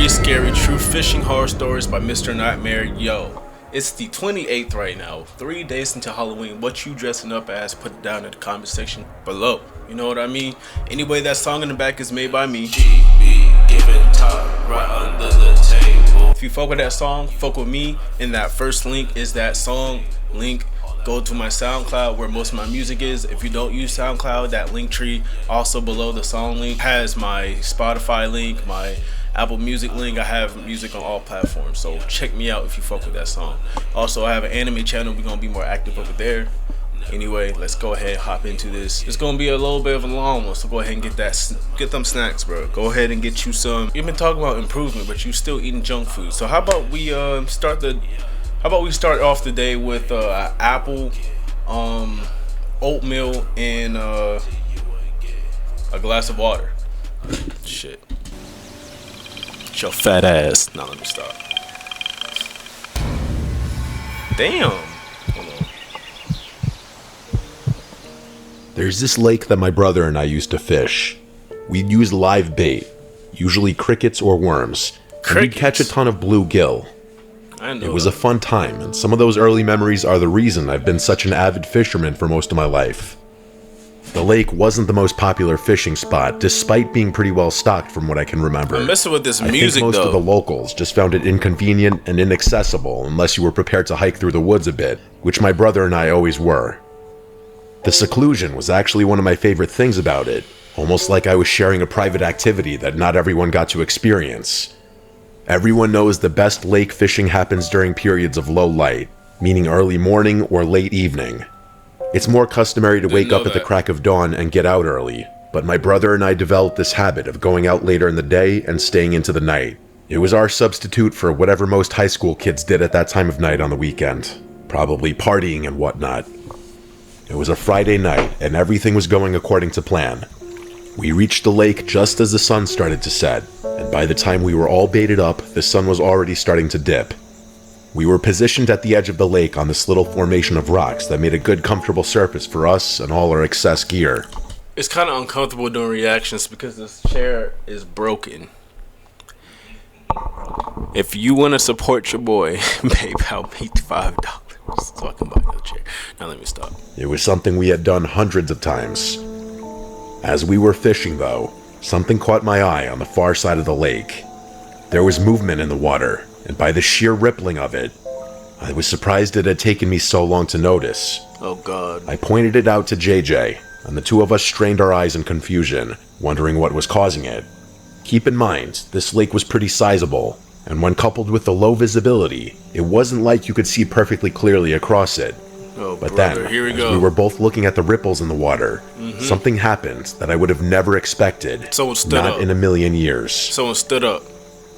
Scary, Scary True Fishing Horror Stories by Mr. Nightmare. Yo, it's the 28th right now. 3 days until Halloween. What you dressing up as? Put it down in the comment section below. You know what I mean? Anyway, that song in the back is made by me. GB, giving top right under the table. If you fuck with that song, fuck with me. And that first link is that song link. Go to my SoundCloud where most of my music is. If you don't use SoundCloud, that link tree also below the song link has my Spotify link, my Apple Music link. I have music on all platforms, so check me out if you fuck with that song. Also, I have an anime channel. We're gonna be more active over there. Anyway, let's go ahead and hop into this. It's gonna be a little bit of a long one, so go ahead and get them snacks, bro. Go ahead and get you some. You've been talking about improvement, but you still eating junk food. So how about we start off the day with apple, oatmeal, and a glass of water. Shit. Your fat ass. Now let me stop. Damn. Hold on. There's this lake that my brother and I used to fish. We'd use live bait, usually crickets or worms. And we'd catch a ton of bluegill. It was a fun time, and some of those early memories are the reason I've been such an avid fisherman for most of my life. The lake wasn't the most popular fishing spot, despite being pretty well stocked from what I can remember. I'm messing with this music, I think most of the locals just found it inconvenient and inaccessible unless you were prepared to hike through the woods a bit, which my brother and I always were. The seclusion was actually one of my favorite things about it, almost like I was sharing a private activity that not everyone got to experience. Everyone knows the best lake fishing happens during periods of low light, meaning early morning or late evening. It's more customary to wake up at the crack of dawn and get out early, but my brother and I developed this habit of going out later in the day and staying into the night. It was our substitute for whatever most high school kids did at that time of night on the weekend, probably partying and whatnot. It was a Friday night, and everything was going according to plan. We reached the lake just as the sun started to set, and by the time we were all baited up, the sun was already starting to dip. We were positioned at the edge of the lake on this little formation of rocks that made a good comfortable surface for us and all our excess gear. It's kind of uncomfortable doing reactions because this chair is broken. If you want to support your boy, PayPal me $5 so I can buy another chair. Now let me stop. It was something we had done hundreds of times. As we were fishing, though, something caught my eye on the far side of the lake. There was movement in the water, and by the sheer rippling of it, I was surprised it had taken me so long to notice. Oh God. I pointed it out to JJ, and the two of us strained our eyes in confusion, wondering what was causing it. Keep in mind, this lake was pretty sizable, and when coupled with the low visibility, it wasn't like you could see perfectly clearly across it. Oh, but brother, then, here we as go. we were both looking at the ripples in the water, something happened that I would have never expected. Someone stood not up. in a million years. Someone stood up.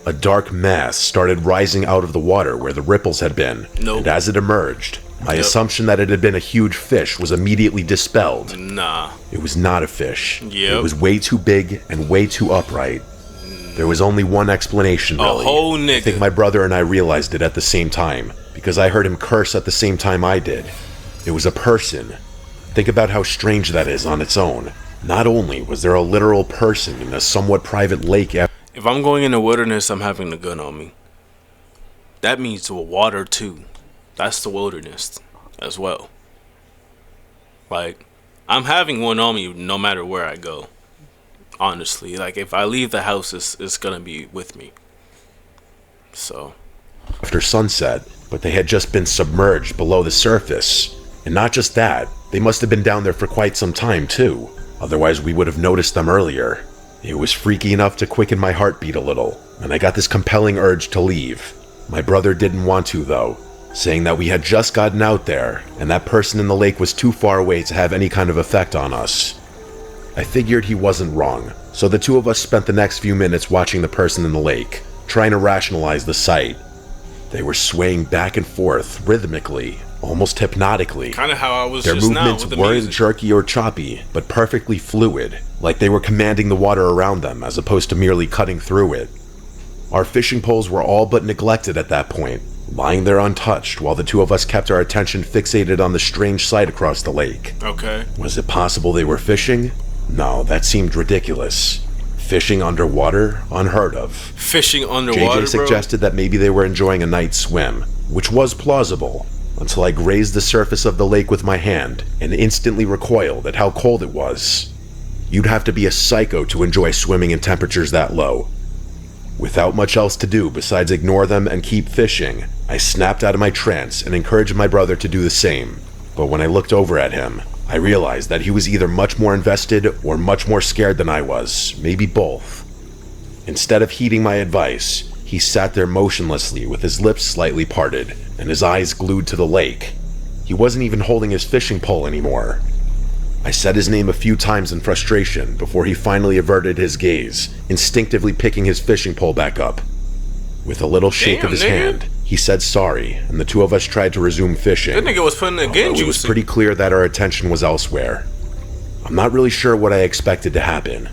A dark mass started rising out of the water where the ripples had been, and as it emerged, my assumption that it had been a huge fish was immediately dispelled. Nah. It was not a fish. Yep. It was way too big and way too upright. There was only one explanation, really. A whole nigga. I think my brother and I realized it at the same time, because I heard him curse at the same time I did. It was a person. Think about how strange that is on its own. Not only was there a literal person in a somewhat private lake. If I'm going in the wilderness, I'm having a gun on me. That means the water too. That's the wilderness as well. Like, I'm having one on me no matter where I go. Honestly, like if I leave the house, it's gonna be with me. So. After sunset, but they had just been submerged below the surface. And not just that, they must have been down there for quite some time too. Otherwise we would have noticed them earlier. It was freaky enough to quicken my heartbeat a little, and I got this compelling urge to leave. My brother didn't want to though, saying that we had just gotten out there, and that person in the lake was too far away to have any kind of effect on us. I figured he wasn't wrong, so the two of us spent the next few minutes watching the person in the lake, trying to rationalize the sight. They were swaying back and forth, rhythmically, almost hypnotically. Kind of how I was Their just now movements with the weren't music. jerky or choppy, but perfectly fluid, like they were commanding the water around them as opposed to merely cutting through it. Our fishing poles were all but neglected at that point, lying there untouched while the two of us kept our attention fixated on the strange sight across the lake. Okay. Was it possible they were fishing? No, that seemed ridiculous. Fishing underwater? Unheard of. Fishing underwater, JJ suggested that maybe they were enjoying a night swim, which was plausible, until I grazed the surface of the lake with my hand and instantly recoiled at how cold it was. You'd have to be a psycho to enjoy swimming in temperatures that low. Without much else to do besides ignore them and keep fishing, I snapped out of my trance and encouraged my brother to do the same. But when I looked over at him, I realized that he was either much more invested or much more scared than I was, maybe both. Instead of heeding my advice, he sat there motionlessly with his lips slightly parted and his eyes glued to the lake. He wasn't even holding his fishing pole anymore. I said his name a few times in frustration before he finally averted his gaze, instinctively picking his fishing pole back up. With a little shake of his hand, he said sorry, and the two of us tried to resume fishing. That nigga was putting the genjutsu. It was pretty clear that our attention was elsewhere. I'm not really sure what I expected to happen.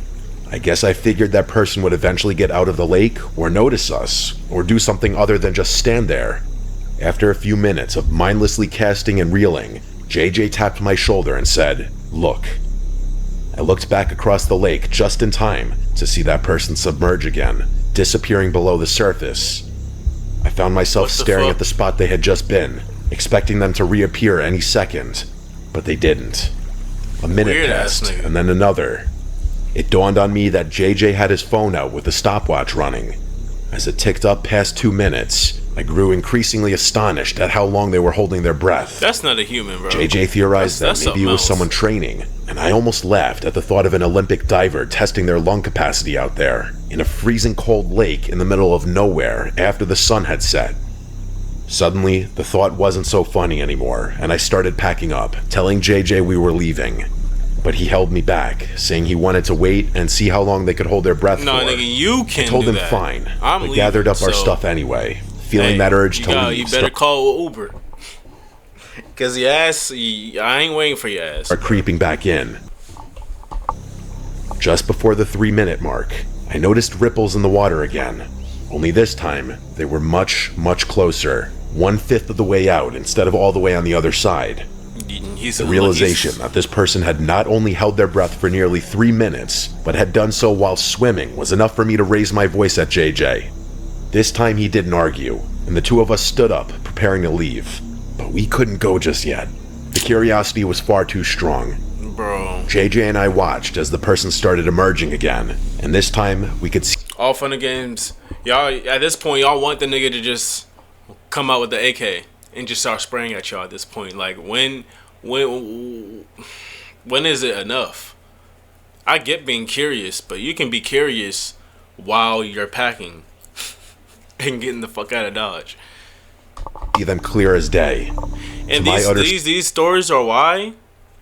I guess I figured that person would eventually get out of the lake, or notice us, or do something other than just stand there. After a few minutes of mindlessly casting and reeling, JJ tapped my shoulder and said, "Look." I looked back across the lake just in time to see that person submerge again, disappearing below the surface. I found myself staring at the spot they had just been, expecting them to reappear any second, but they didn't. A minute passed, and then another. It dawned on me that JJ had his phone out with the stopwatch running. As it ticked up past 2 minutes, I grew increasingly astonished at how long they were holding their breath. That's not a human, bro. JJ theorized that maybe it was someone training, and I almost laughed at the thought of an Olympic diver testing their lung capacity out there, in a freezing cold lake in the middle of nowhere after the sun had set. Suddenly, the thought wasn't so funny anymore, and I started packing up, telling JJ we were leaving. But he held me back, saying he wanted to wait and see how long they could hold their breath for. No, nigga, you can't. I told do him that. Fine, I'm but leaving, gathered up our stuff anyway, feeling that urge to leave. You better call Uber. Cause your ass, I ain't waiting for your ass. Are creeping back in. Just before the 3-minute mark, I noticed ripples in the water again. Only this time, they were much, much closer. 1/5 of the way out instead of all the way on the other side. The realization that this person had not only held their breath for nearly 3 minutes, but had done so while swimming was enough for me to raise my voice at JJ. This time he didn't argue, and the two of us stood up, preparing to leave. But we couldn't go just yet. The curiosity was far too strong. Bro. JJ and I watched as the person started emerging again, and this time we could see... All fun and games. Y'all, at this point, y'all want the nigga to just come out with the AK and just start spraying at y'all at this point. Like, when is it enough? I get being curious, but you can be curious while you're packing and getting the fuck out of Dodge. See them clear as day. And these stories are why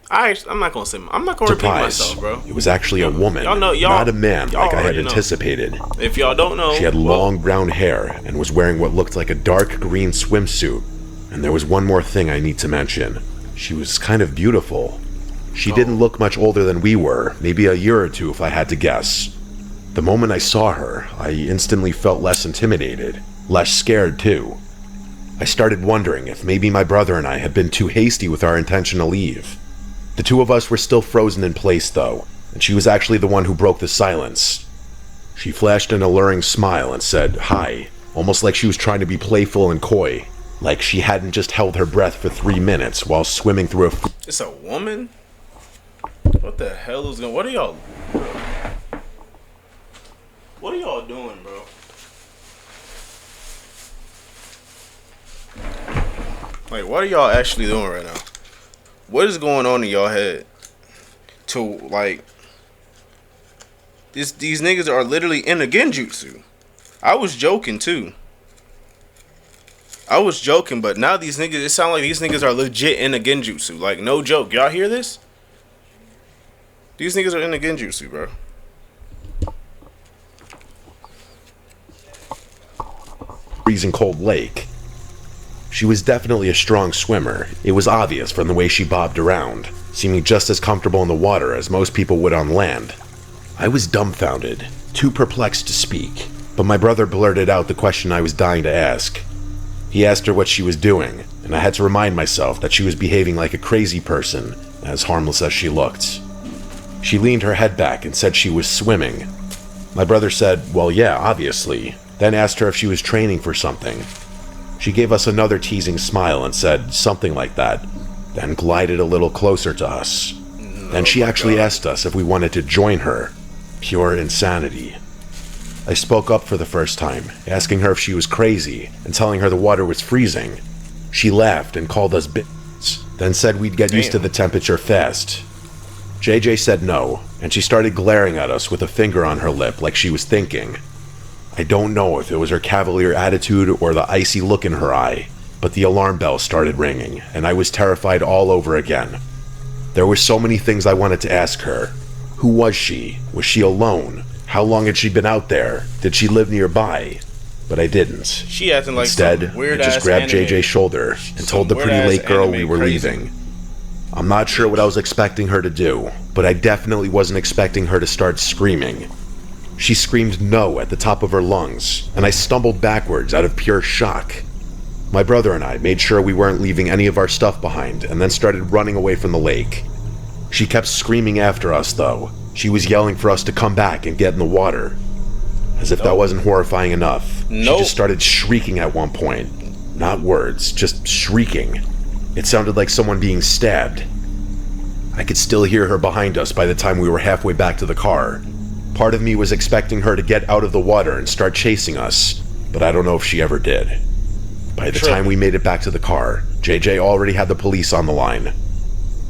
I'm not gonna repeat myself, bro. It was actually a woman, not a man like I had anticipated. If y'all don't know, she had long brown hair and was wearing what looked like a dark green swimsuit. And there was one more thing I need to mention. She was kind of beautiful. She didn't look much older than we were, maybe a year or two if I had to guess. The moment I saw her, I instantly felt less intimidated, less scared too. I started wondering if maybe my brother and I had been too hasty with our intention to leave. The two of us were still frozen in place though, and she was actually the one who broke the silence. She flashed an alluring smile and said, "Hi," almost like she was trying to be playful and coy. Like she hadn't just held her breath for 3 minutes while swimming through a... It's a woman? What the hell is going... What are y'all... Bro? What are y'all doing, bro? Like, what are y'all actually doing right now? What is going on in y'all head? To, like... These niggas are literally in a genjutsu. I was joking, too. I was joking, but now these niggas, it sounds like these niggas are legit in a genjutsu. Like, no joke. Y'all hear this? These niggas are in a genjutsu, bro. Freezing cold lake. She was definitely a strong swimmer. It was obvious from the way she bobbed around, seeming just as comfortable in the water as most people would on land. I was dumbfounded, too perplexed to speak, but my brother blurted out the question I was dying to ask. He asked her what she was doing, and I had to remind myself that she was behaving like a crazy person, as harmless as she looked. She leaned her head back and said she was swimming. My brother said, well, yeah, obviously, then asked her if she was training for something. She gave us another teasing smile and said something like that, then glided a little closer to us. Then she actually asked us if we wanted to join her. Pure insanity. I spoke up for the first time, asking her if she was crazy and telling her the water was freezing. She laughed and called us bitches, then said we'd get used to the temperature fast. JJ said no, and she started glaring at us with a finger on her lip like she was thinking. I don't know if it was her cavalier attitude or the icy look in her eye, but the alarm bell started ringing, and I was terrified all over again. There were so many things I wanted to ask her. Who was she? Was she alone? How long had she been out there? Did she live nearby? But I didn't. She acting like instead, weird I just grabbed JJ's shoulder and told the pretty lake girl we were leaving. I'm not sure what I was expecting her to do, but I definitely wasn't expecting her to start screaming. She screamed no at the top of her lungs, and I stumbled backwards out of pure shock. My brother and I made sure we weren't leaving any of our stuff behind and then started running away from the lake. She kept screaming after us, though. She was yelling for us to come back and get in the water. As if that wasn't horrifying enough, she just started shrieking at one point. Not words, just shrieking. It sounded like someone being stabbed. I could still hear her behind us by the time we were halfway back to the car. Part of me was expecting her to get out of the water and start chasing us, but I don't know if she ever did. By the time we made it back to the car, JJ already had the police on the line.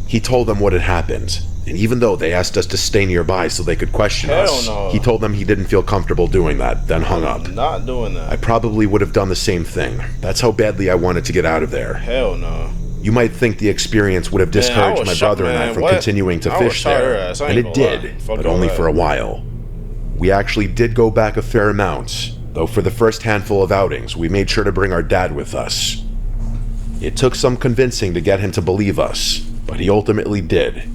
He told them what had happened, and even though they asked us to stay nearby so they could question us, he told them he didn't feel comfortable doing that, then hung up. Not doing that. I probably would have done the same thing. That's how badly I wanted to get out of there. Hell no. You might think the experience would have discouraged my brother and I from continuing to fish there, and it did, but only for a while. We actually did go back a fair amount, though for the first handful of outings, we made sure to bring our dad with us. It took some convincing to get him to believe us, but he ultimately did.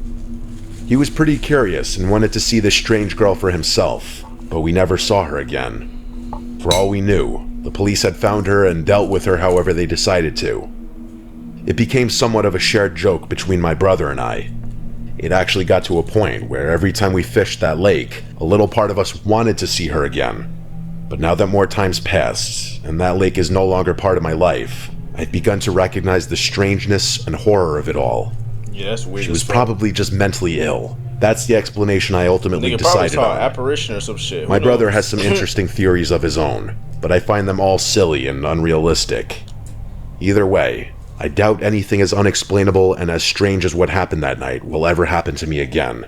He was pretty curious and wanted to see this strange girl for himself, but we never saw her again. For all we knew, the police had found her and dealt with her however they decided to. It became somewhat of a shared joke between my brother and I. It actually got to a point where every time we fished that lake, a little part of us wanted to see her again. But now that more time's passed, and that lake is no longer part of my life, I've begun to recognize the strangeness and horror of it all. Yeah, that's weird. She was probably just mentally ill. That's the explanation I ultimately decided on. Apparition or some shit. My brother has some interesting theories of his own, but I find them all silly and unrealistic. Either way, I doubt anything as unexplainable and as strange as what happened that night will ever happen to me again.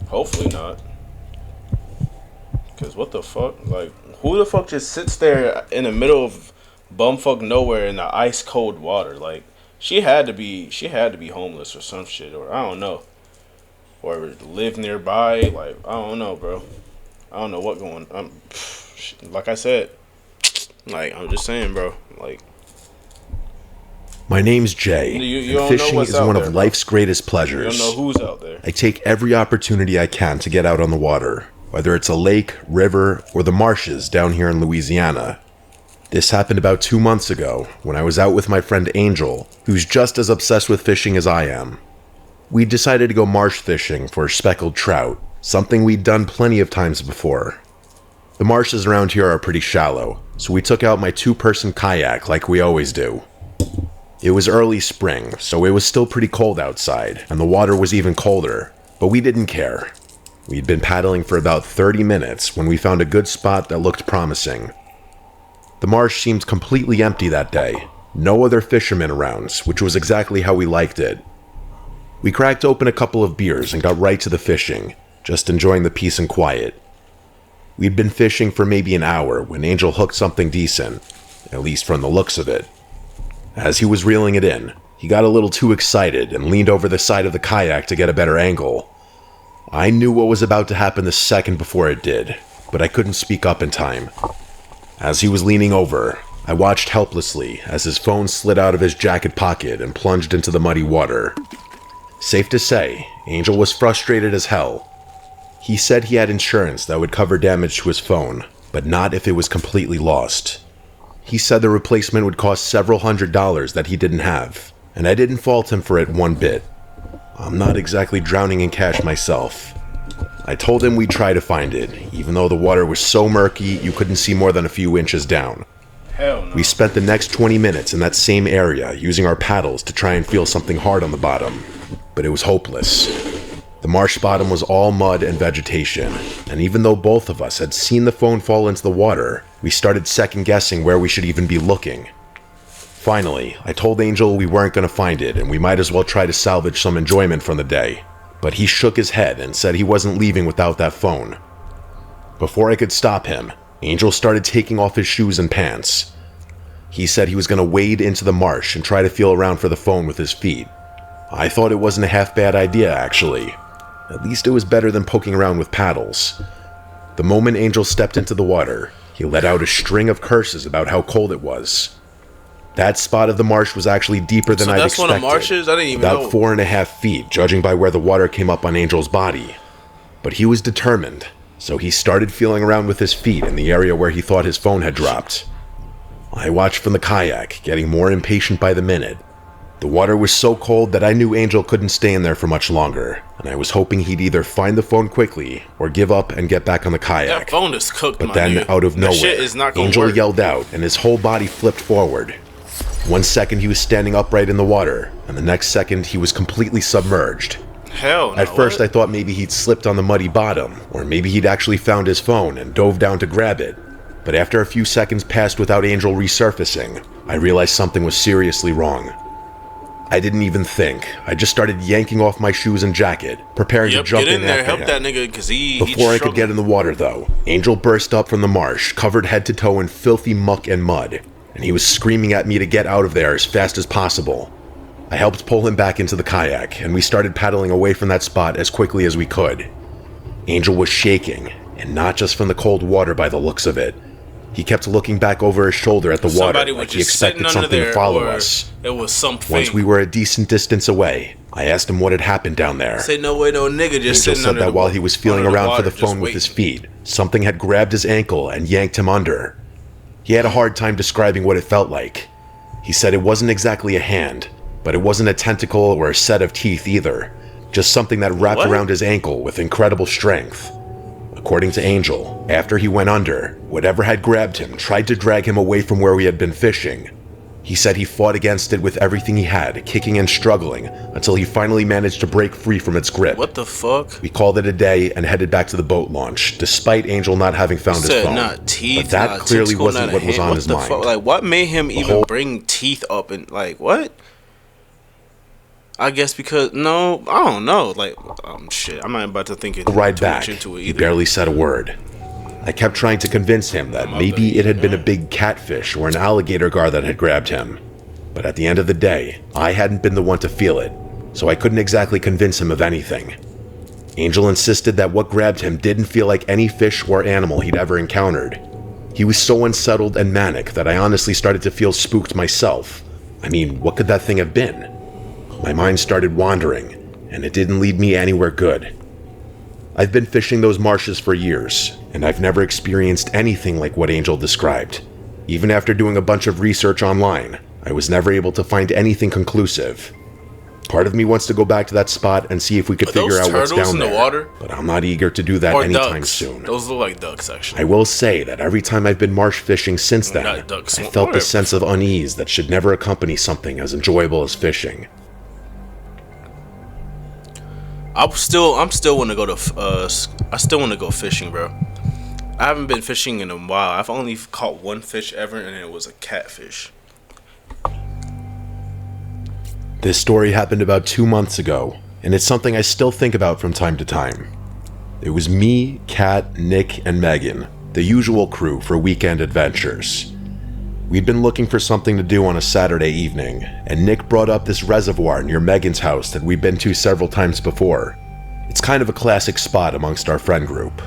Hopefully not. Because what the fuck? Like, who the fuck just sits there in the middle of bumfuck nowhere in the ice cold water? Like, she had to be homeless or some shit, or I don't know. Or live nearby. Like, I don't know, bro. I don't know what going on. Like I said, like, I'm just saying, bro. Like, my name's Jay, and fishing is one of life's greatest pleasures. You don't know who's out there. I take every opportunity I can to get out on the water, whether it's a lake, river, or the marshes down here in Louisiana. This happened about 2 months ago, when I was out with my friend Angel, who's just as obsessed with fishing as I am. We decided to go marsh fishing for speckled trout, something we'd done plenty of times before. The marshes around here are pretty shallow, so we took out my 2-person kayak like we always do. It was early spring, so it was still pretty cold outside, and the water was even colder, but we didn't care. We'd been paddling for about 30 minutes when we found a good spot that looked promising. The marsh seemed completely empty that day, no other fishermen around, which was exactly how we liked it. We cracked open a couple of beers and got right to the fishing, just enjoying the peace and quiet. We'd been fishing for maybe an hour when Angel hooked something decent, at least from the looks of it. As he was reeling it in, he got a little too excited and leaned over the side of the kayak to get a better angle. I knew what was about to happen the second before it did, but I couldn't speak up in time. As he was leaning over, I watched helplessly as his phone slid out of his jacket pocket and plunged into the muddy water. Safe to say, Angel was frustrated as hell. He said he had insurance that would cover damage to his phone, but not if it was completely lost. He said the replacement would cost several $100s that he didn't have, and I didn't fault him for it one bit. I'm not exactly drowning in cash myself, I told him we'd try to find it, even though the water was so murky you couldn't see more than a few inches down. Hell no. We spent the next 20 minutes in that same area using our paddles to try and feel something hard on the bottom, but it was hopeless. The marsh bottom was all mud and vegetation, and even though both of us had seen the phone fall into the water, we started second-guessing where we should even be looking. Finally, I told Angel we weren't going to find it and we might as well try to salvage some enjoyment from the day, but he shook his head and said he wasn't leaving without that phone. Before I could stop him, Angel started taking off his shoes and pants. He said he was going to wade into the marsh and try to feel around for the phone with his feet. I thought it wasn't a half-bad idea, actually. At least it was better than poking around with paddles. The moment Angel stepped into the water, he let out a string of curses about how cold it was. That spot of the marsh was actually deeper than I'd expected. So that's one of the marshes? I didn't even know. About 4.5 feet, judging by where the water came up on Angel's body. But he was determined, so he started feeling around with his feet in the area where he thought his phone had dropped. I watched from the kayak, getting more impatient by the minute. The water was so cold that I knew Angel couldn't stay in there for much longer, and I was hoping he'd either find the phone quickly or give up and get back on the kayak. That phone is cooked, but then, out of nowhere, Angel yelled out and his whole body flipped forward. 1 second he was standing upright in the water, and the next second he was completely submerged. Hell no. At first I thought maybe he'd slipped on the muddy bottom, or maybe he'd actually found his phone and dove down to grab it. But after a few seconds passed without Angel resurfacing, I realized something was seriously wrong. I didn't even think. I just started yanking off my shoes and jacket, preparing to jump in there, after help him. That nigga, cause Before I could get in the water, though, Angel burst up from the marsh, covered head to toe in filthy muck and mud, and he was screaming at me to get out of there as fast as possible. I helped pull him back into the kayak, and we started paddling away from that spot as quickly as we could. Angel was shaking, and not just from the cold water by the looks of it. He kept looking back over his shoulder at the water like he expected something to follow us. It was something. Once we were a decent distance away, I asked him what had happened down there. Say no way, no nigga, just Angel sitting said under that while he was feeling around for the phone with his feet, something had grabbed his ankle and yanked him under. He had a hard time describing what it felt like. He said it wasn't exactly a hand, but it wasn't a tentacle or a set of teeth either. Just something that wrapped around his ankle with incredible strength. According to Angel, after he went under, whatever had grabbed him tried to drag him away from where we had been fishing. He said he fought against it with everything he had, kicking and struggling, until he finally managed to break free from its grip. What the fuck? We called it a day and headed back to the boat launch, despite Angel not having found his phone. Not teeth, but that clearly wasn't what was on his mind. Like, what made him even bring teeth up and, like, what? I guess because, no, I don't know. Like, shit, I'm not about to think it. Ride back, he barely said a word. I kept trying to convince him that maybe it had been a big catfish or an alligator gar that had grabbed him. But at the end of the day, I hadn't been the one to feel it, so I couldn't exactly convince him of anything. Angel insisted that what grabbed him didn't feel like any fish or animal he'd ever encountered. He was so unsettled and manic that I honestly started to feel spooked myself. I mean, what could that thing have been? My mind started wandering, and it didn't lead me anywhere good. I've been fishing those marshes for years, and I've never experienced anything like what Angel described. Even after doing a bunch of research online, I was never able to find anything conclusive. Part of me wants to go back to that spot and see if we could figure out what's down there, water? But I'm not eager to do that anytime soon. Those look like ducks, actually. I will say that every time I've been marsh fishing since then, I felt the sense of unease that should never accompany something as enjoyable as fishing. I still want to go to I still want to go fishing, bro. I haven't been fishing in a while. I've only caught one fish ever, and it was a catfish. This story happened about 2 months ago, and it's something I still think about from time to time. It was me, Kat, Nick, and Megan, the usual crew for weekend adventures. We'd been looking for something to do on a Saturday evening, and Nick brought up this reservoir near Megan's house that we'd been to several times before. It's kind of a classic spot amongst our friend group.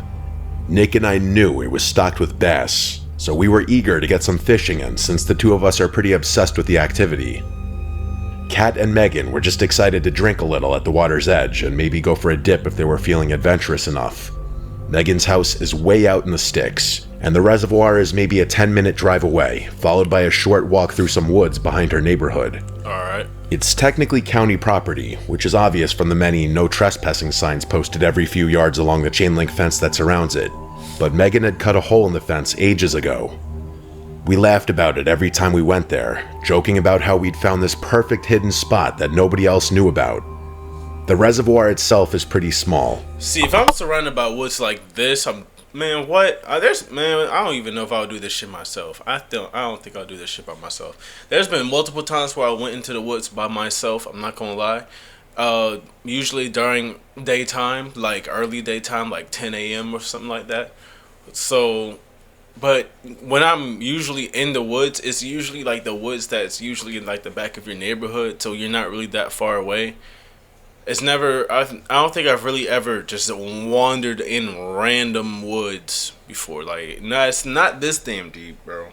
Nick and I knew it was stocked with bass, so we were eager to get some fishing in since the two of us are pretty obsessed with the activity. Kat and Megan were just excited to drink a little at the water's edge and maybe go for a dip if they were feeling adventurous enough. Megan's house is way out in the sticks, and the reservoir is maybe a 10-minute drive away, followed by a short walk through some woods behind her neighborhood. Alright. It's technically county property, which is obvious from the many no trespassing signs posted every few yards along the chain link fence that surrounds it, but Megan had cut a hole in the fence ages ago. We laughed about it every time we went there, joking about how we'd found this perfect hidden spot that nobody else knew about. The reservoir itself is pretty small. See, if I'm surrounded by woods like this, man, what? I don't even know if I'll do this shit myself. I don't think I'll do this shit by myself. There's been multiple times where I went into the woods by myself. I'm not gonna lie. Usually during daytime, like early daytime, like 10 a.m. or something like that. So, but when I'm usually in the woods, it's usually like the woods that's usually in like the back of your neighborhood, so you're not really that far away. It's never. I don't think I've really ever just wandered in random woods before. Like, no, it's not this damn deep, bro.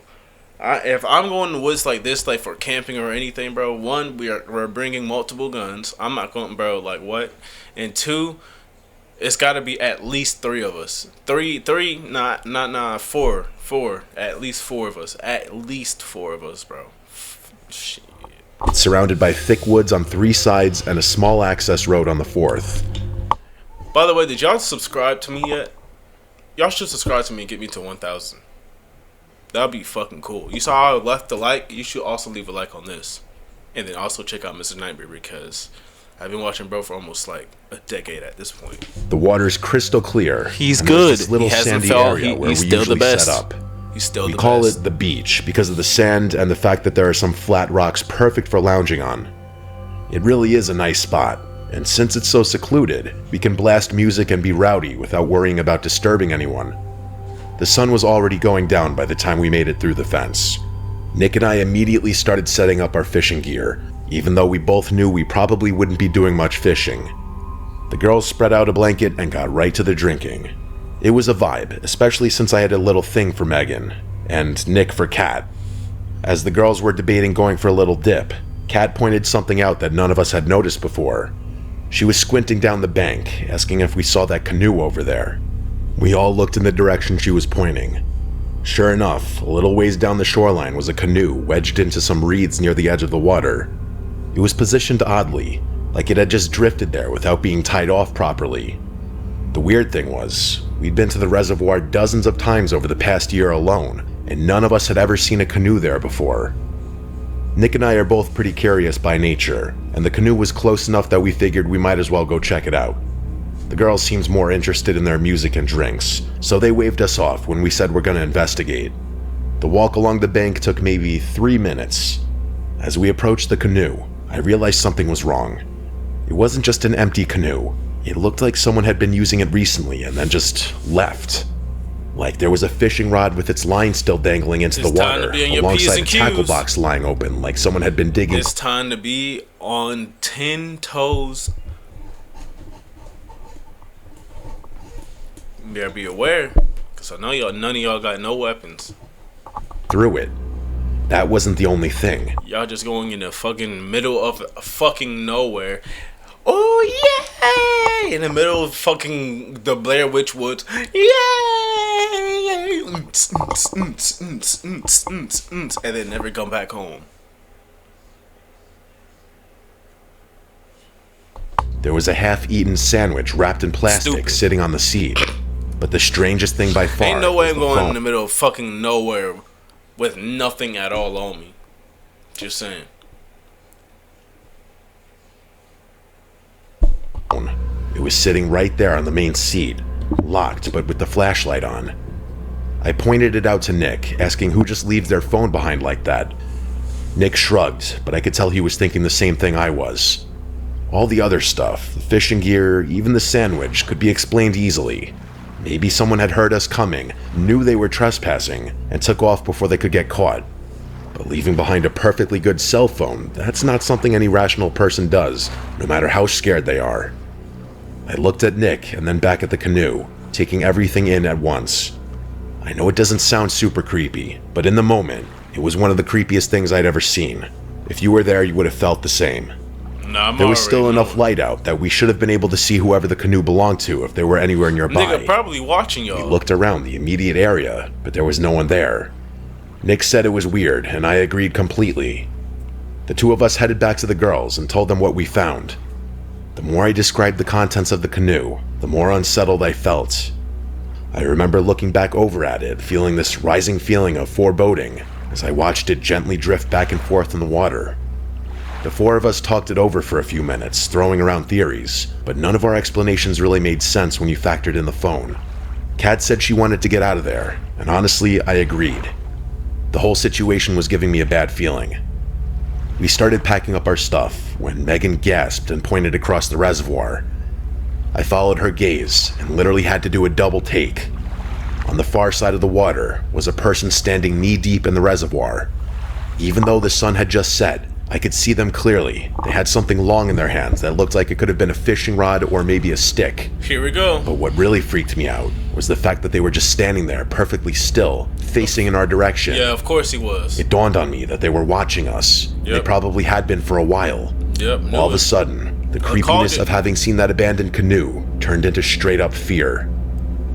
If I'm going to woods like this, like for camping or anything, bro. One, we're bringing multiple guns. I'm not going, bro. Like what? And two, it's got to be at least three of us. Four. At least four of us. At least four of us, bro. Shit. It's surrounded by thick woods on 3 sides and a small access road on the 4th. By the way, did y'all subscribe to me yet? Y'all should subscribe to me and get me to 1,000. That'd be fucking cool. You saw how I left the like? You should also leave a like on this. And then also check out Mr. Nightmare because I've been watching bro for almost like a decade at this point. The water's crystal clear. He's good. This little sandy area where we usually set up. We call it the beach because of the sand and the fact that there are some flat rocks perfect for lounging on. It really is a nice spot, and since it's so secluded, we can blast music and be rowdy without worrying about disturbing anyone. The sun was already going down by the time we made it through the fence. Nick and I immediately started setting up our fishing gear, even though we both knew we probably wouldn't be doing much fishing. The girls spread out a blanket and got right to the drinking. It was a vibe, especially since I had a little thing for Megan, and Nick for Kat. As the girls were debating going for a little dip, Kat pointed something out that none of us had noticed before. She was squinting down the bank, asking if we saw that canoe over there. We all looked in the direction she was pointing. Sure enough, a little ways down the shoreline was a canoe wedged into some reeds near the edge of the water. It was positioned oddly, like it had just drifted there without being tied off properly. The weird thing was, we'd been to the reservoir dozens of times over the past year alone, and none of us had ever seen a canoe there before. Nick and I are both pretty curious by nature, and the canoe was close enough that we figured we might as well go check it out. The girls seemed more interested in their music and drinks, so they waved us off when we said we're gonna investigate. The walk along the bank took maybe 3 minutes. As we approached the canoe, I realized something was wrong. It wasn't just an empty canoe. It looked like someone had been using it recently and then just left. Like there was a fishing rod with its line still dangling into the water, alongside a tackle box lying open, like someone had been digging. It's time to be on 10 toes. You better be aware, because I know none of y'all got no weapons. Through it. That wasn't the only thing. Y'all just going in the fucking middle of fucking nowhere. Oh yeah! In the middle of fucking the Blair Witch Woods. Yay! And then never come back home. There was a half-eaten sandwich wrapped in plastic sitting on the seat. But the strangest thing by far. Ain't no way I'm going in the middle of fucking nowhere with nothing at all on me. Just saying. It was sitting right there on the main seat, locked but with the flashlight on. I pointed it out to Nick, asking who just leaves their phone behind like that. Nick shrugged, but I could tell he was thinking the same thing I was. All the other stuff, the fishing gear, even the sandwich, could be explained easily. Maybe someone had heard us coming, knew they were trespassing, and took off before they could get caught. But leaving behind a perfectly good cell phone, that's not something any rational person does, no matter how scared they are. I looked at Nick and then back at the canoe, taking everything in at once. I know it doesn't sound super creepy, but in the moment, it was one of the creepiest things I'd ever seen. If you were there, you would have felt the same. There was still enough light out that we should have been able to see whoever the canoe belonged to if they were anywhere nearby. Nigga probably watching y'all. We looked around the immediate area, but there was no one there. Nick said it was weird, and I agreed completely. The two of us headed back to the girls and told them what we found. The more I described the contents of the canoe, the more unsettled I felt. I remember looking back over at it, feeling this rising feeling of foreboding as I watched it gently drift back and forth in the water. The four of us talked it over for a few minutes, throwing around theories, but none of our explanations really made sense when you factored in the phone. Kat said she wanted to get out of there, and honestly, I agreed. The whole situation was giving me a bad feeling. We started packing up our stuff when Megan gasped and pointed across the reservoir. I followed her gaze and literally had to do a double take. On the far side of the water was a person standing knee-deep in the reservoir. Even though the sun had just set, I could see them clearly. They had something long in their hands that looked like it could have been a fishing rod or maybe a stick. Here we go. But what really freaked me out was the fact that they were just standing there perfectly still, facing in our direction. Yeah, of course he was. It dawned on me that they were watching us. Yep. They probably had been for a while. Yep. All of a sudden, the creepiness of having seen that abandoned canoe turned into straight up fear.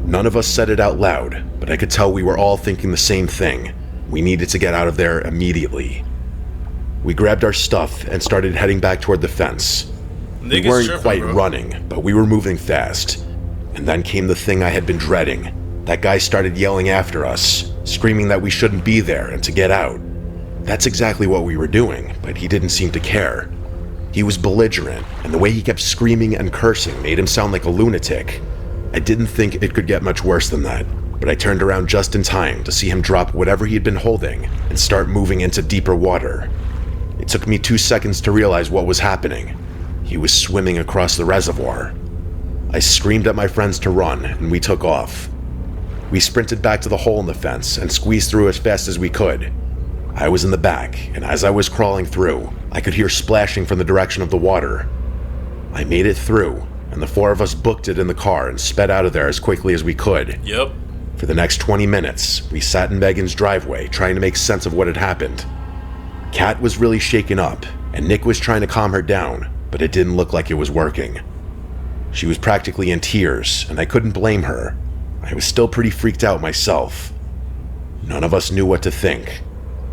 None of us said it out loud, but I could tell we were all thinking the same thing. We needed to get out of there immediately. We grabbed our stuff and started heading back toward the fence. We weren't quite running, but we were moving fast. And then came the thing I had been dreading. That guy started yelling after us, screaming that we shouldn't be there and to get out. That's exactly what we were doing, but he didn't seem to care. He was belligerent, and the way he kept screaming and cursing made him sound like a lunatic. I didn't think it could get much worse than that, but I turned around just in time to see him drop whatever he had been holding and start moving into deeper water. It took me 2 seconds to realize what was happening. He was swimming across the reservoir. I screamed at my friends to run, and we took off. We sprinted back to the hole in the fence and squeezed through as fast as we could. I was in the back, and as I was crawling through, I could hear splashing from the direction of the water. I made it through, and the four of us booked it in the car and sped out of there as quickly as we could. Yep. For the next 20 minutes, we sat in Megan's driveway trying to make sense of what had happened. Kat was really shaken up, and Nick was trying to calm her down, but it didn't look like it was working. She was practically in tears, and I couldn't blame her. I was still pretty freaked out myself. None of us knew what to think.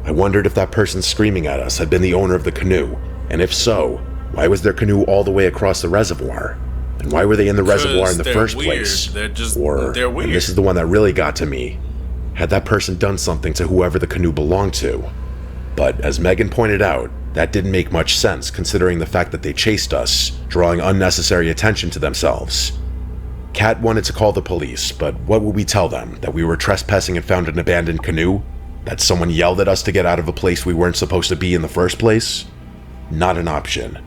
I wondered if that person screaming at us had been the owner of the canoe, and if so, why was their canoe all the way across the reservoir? And why were they in the reservoir in the first place? They're weird. And this is the one that really got to me, had that person done something to whoever the canoe belonged to? But as Megan pointed out, that didn't make much sense considering the fact that they chased us, drawing unnecessary attention to themselves. Kat wanted to call the police, but what would we tell them? That we were trespassing and found an abandoned canoe? That someone yelled at us to get out of a place we weren't supposed to be in the first place? Not an option.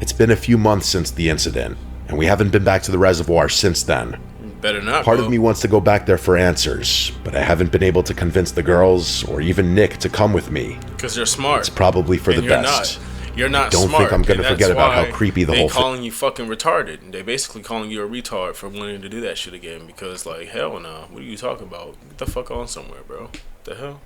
It's been a few months since the incident, and we haven't been back to the reservoir since then. Better not. Part of me wants to go back there for answers, but I haven't been able to convince the girls or even Nick to come with me. Because you're smart. It's probably for the best. You're not Don't smart. think I'm going to forget about how creepy the whole thing. They calling you fucking retarded. They basically calling you a retard for wanting to do that shit again. Because like hell no. What are you talking about? Get the fuck on somewhere, bro. What the hell?